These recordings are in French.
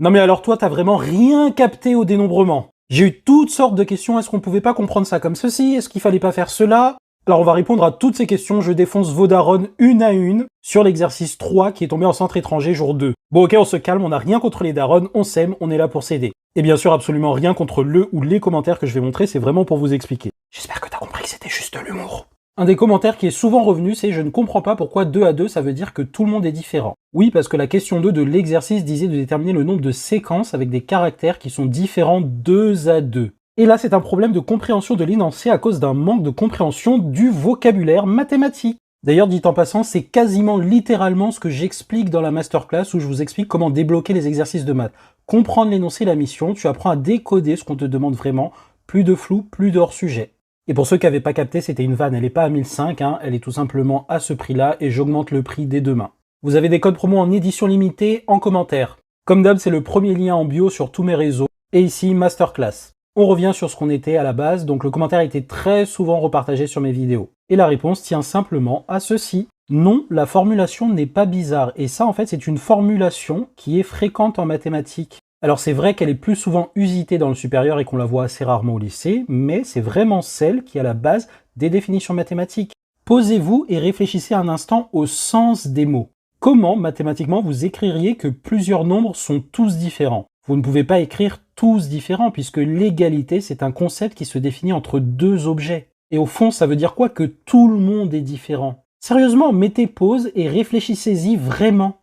Non mais alors toi, t'as vraiment rien capté au dénombrement. J'ai eu toutes sortes de questions, est-ce qu'on pouvait pas comprendre ça comme ceci? Est-ce qu'il fallait pas faire cela? Alors on va répondre à toutes ces questions, je défonce vos darons une à une sur l'exercice 3 qui est tombé en centre étranger jour 2. Bon ok, on se calme, on n'a rien contre les darons, on s'aime, on est là pour s'aider. Et bien sûr absolument rien contre le ou les commentaires que je vais montrer, c'est vraiment pour vous expliquer. J'espère que t'as compris que c'était juste de l'humour. Un des commentaires qui est souvent revenu, c'est « Je ne comprends pas pourquoi 2 à 2, ça veut dire que tout le monde est différent ». Oui, parce que la question 2 de l'exercice disait de déterminer le nombre de séquences avec des caractères qui sont différents 2 à 2. Et là, c'est un problème de compréhension de l'énoncé à cause d'un manque de compréhension du vocabulaire mathématique. D'ailleurs, dit en passant, c'est quasiment littéralement ce que j'explique dans la masterclass où je vous explique comment débloquer les exercices de maths. Comprendre l'énoncé et la mission, tu apprends à décoder ce qu'on te demande vraiment, plus de flou, plus de hors-sujet. Et pour ceux qui n'avaient pas capté, c'était une vanne, elle n'est pas à 1005, elle est tout simplement à ce prix-là et j'augmente le prix dès demain. Vous avez des codes promo en édition limitée en commentaire. Comme d'hab, c'est le premier lien en bio sur tous mes réseaux. Et ici, masterclass. On revient sur ce qu'on était à la base, donc le commentaire a été très souvent repartagé sur mes vidéos. Et la réponse tient simplement à ceci. Non, la formulation n'est pas bizarre. Et ça, en fait, c'est une formulation qui est fréquente en mathématiques. Alors c'est vrai qu'elle est plus souvent usitée dans le supérieur et qu'on la voit assez rarement au lycée, mais c'est vraiment celle qui est à la base des définitions mathématiques. Posez-vous et réfléchissez un instant au sens des mots. Comment, mathématiquement, vous écririez que plusieurs nombres sont tous différents? Vous ne pouvez pas écrire tous différents, puisque l'égalité, c'est un concept qui se définit entre deux objets. Et au fond, ça veut dire quoi que tout le monde est différent? Sérieusement, mettez pause et réfléchissez-y vraiment.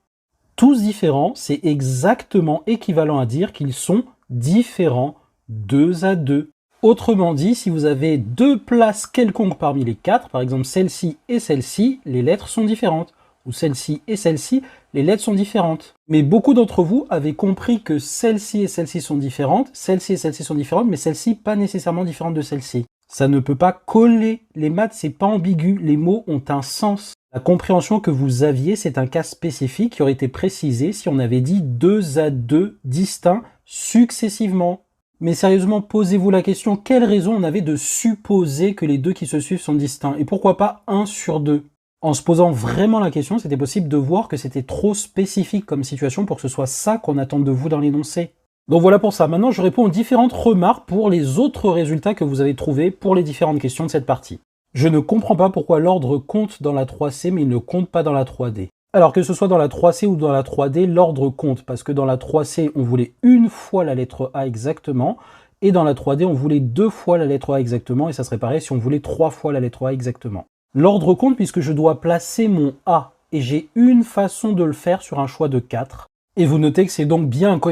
Tous différents, c'est exactement équivalent à dire qu'ils sont différents 2 à 2. Autrement dit, si vous avez deux places quelconques parmi les quatre, par exemple celle-ci et celle-ci, les lettres sont différentes. Ou celle-ci et celle-ci, les lettres sont différentes. Mais beaucoup d'entre vous avaient compris que celle-ci et celle-ci sont différentes, celle-ci et celle-ci sont différentes, mais celle-ci pas nécessairement différente de celle-ci. Ça ne peut pas coller. Les maths, c'est pas ambigu. Les mots ont un sens. La compréhension que vous aviez, c'est un cas spécifique qui aurait été précisé si on avait dit 2 à 2 distincts successivement. Mais sérieusement, posez-vous la question, quelle raison on avait de supposer que les deux qui se suivent sont distincts? Et pourquoi pas 1 sur 2? En se posant vraiment la question, c'était possible de voir que c'était trop spécifique comme situation pour que ce soit ça qu'on attend de vous dans l'énoncé. Donc voilà pour ça. Maintenant, je réponds aux différentes remarques pour les autres résultats que vous avez trouvés pour les différentes questions de cette partie. Je ne comprends pas pourquoi l'ordre compte dans la 3C, mais il ne compte pas dans la 3D. Alors que ce soit dans la 3C ou dans la 3D, l'ordre compte, parce que dans la 3C, on voulait une fois la lettre A exactement, et dans la 3D, on voulait 2 fois la lettre A exactement, et ça serait pareil si on voulait 3 fois la lettre A exactement. L'ordre compte puisque je dois placer mon A, et j'ai une façon de le faire sur un choix de 4, et vous notez que c'est donc bien un coefficient